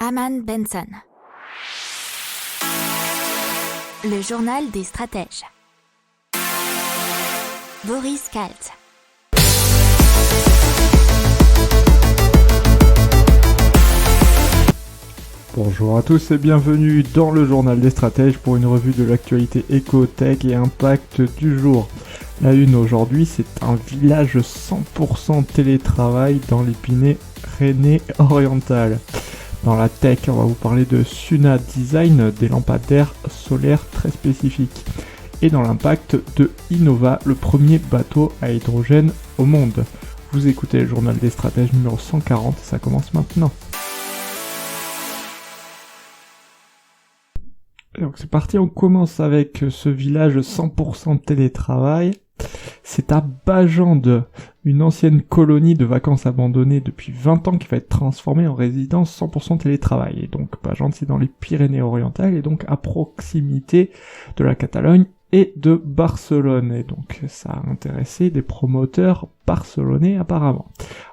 Aman Benson. Le journal des stratèges. Boris Kalt. Bonjour à tous et bienvenue dans le journal des stratèges pour une revue de l'actualité éco-tech et impact du jour. La une aujourd'hui, c'est un village 100% télétravail dans les Pyrénées-Orientales. Dans la tech, on va vous parler de Suna Design, des lampadaires solaires très spécifiques. Et dans l'impact de Innova, le premier bateau à hydrogène au monde. Vous écoutez le journal des stratèges numéro 140 et ça commence maintenant. Donc c'est parti, on commence avec ce village 100% télétravail. C'est à Bajande, une ancienne colonie de vacances abandonnée depuis 20 ans qui va être transformée en résidence 100% télétravail. Et donc Bajande, c'est dans les Pyrénées-Orientales et donc à proximité de la Catalogne et de Barcelone. Et donc ça a intéressé des promoteurs barcelonais apparemment.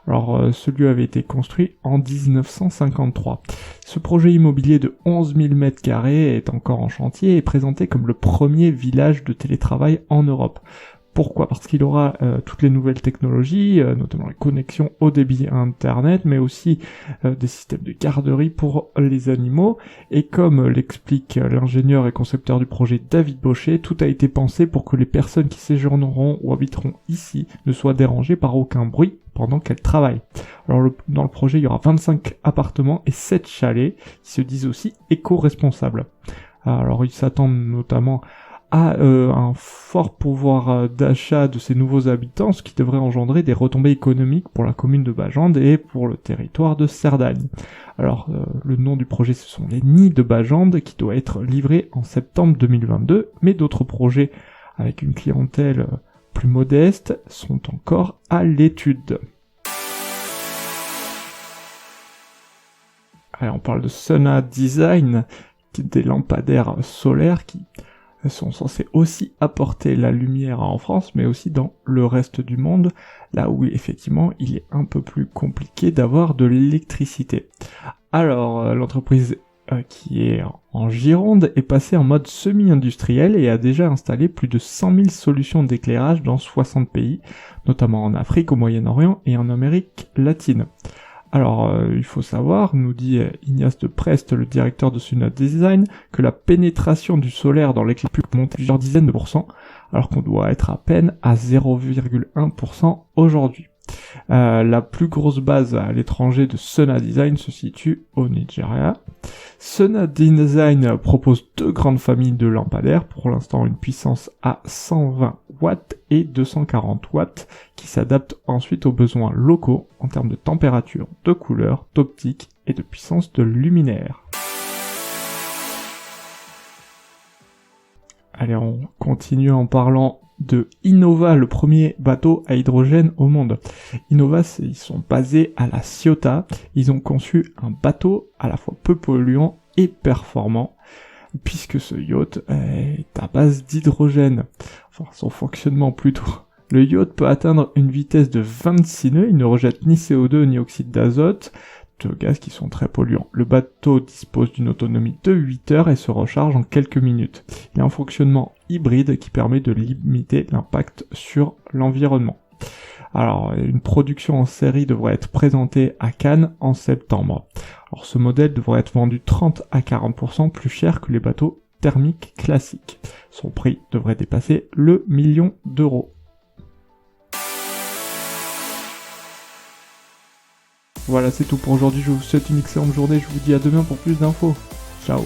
Alors ce lieu avait été construit en 1953. Ce projet immobilier de 11 000 m² est encore en chantier et est présenté comme le premier village de télétravail en Europe. Pourquoi ? Parce qu'il aura toutes les nouvelles technologies, notamment les connexions haut débit à Internet, mais aussi des systèmes de garderie pour les animaux. Et comme l'explique l'ingénieur et concepteur du projet David Bochet, tout a été pensé pour que les personnes qui séjourneront ou habiteront ici ne soient dérangées par aucun bruit pendant qu'elles travaillent. Alors dans le projet, il y aura 25 appartements et 7 chalets qui se disent aussi éco-responsables. Alors ils s'attendent notamment à un fort pouvoir d'achat de ces nouveaux habitants, ce qui devrait engendrer des retombées économiques pour la commune de Bajande et pour le territoire de Cerdagne. Alors, le nom du projet, ce sont les Nids de Bajande, qui doit être livré en septembre 2022, mais d'autres projets avec une clientèle plus modeste sont encore à l'étude. Allez, on parle de Suna Design, des lampadaires solaires qui sont censés aussi apporter la lumière en France, mais aussi dans le reste du monde, là où effectivement il est un peu plus compliqué d'avoir de l'électricité. Alors, l'entreprise qui est en Gironde est passée en mode semi-industriel et a déjà installé plus de 100 000 solutions d'éclairage dans 60 pays, notamment en Afrique, au Moyen-Orient et en Amérique latine. Alors, il faut savoir, nous dit Ignace de Prest, le directeur de Suna Design, que la pénétration du solaire dans l'éclairage public monte plusieurs dizaines de pourcents, alors qu'on doit être à peine à 0,1% aujourd'hui. La plus grosse base à l'étranger de Suna Design se situe au Nigeria. Suna Design propose deux grandes familles de lampadaires, pour l'instant une puissance à 120 watts et 240 watts, qui s'adaptent ensuite aux besoins locaux en termes de température, de couleur, d'optique et de puissance de luminaire. Allez, on continue en parlant de Innova, le premier bateau à hydrogène au monde. Innova, ils sont basés à La Ciotat. Ils ont conçu un bateau à la fois peu polluant et performant, puisque ce yacht est à base d'hydrogène. Enfin, son fonctionnement plutôt. Le yacht peut atteindre une vitesse de 26 nœuds, il ne rejette ni CO2 ni oxyde d'azote, de gaz qui sont très polluants. Le bateau dispose d'une autonomie de 8 heures et se recharge en quelques minutes. Il a un fonctionnement hybride qui permet de limiter l'impact sur l'environnement. Alors, une production en série devrait être présentée à Cannes en septembre. Alors, ce modèle devrait être vendu 30 à 40% plus cher que les bateaux thermiques classiques. Son prix devrait dépasser le 1 000 000 €. Voilà, c'est tout pour aujourd'hui. Je vous souhaite une excellente journée. Je vous dis à demain pour plus d'infos. Ciao.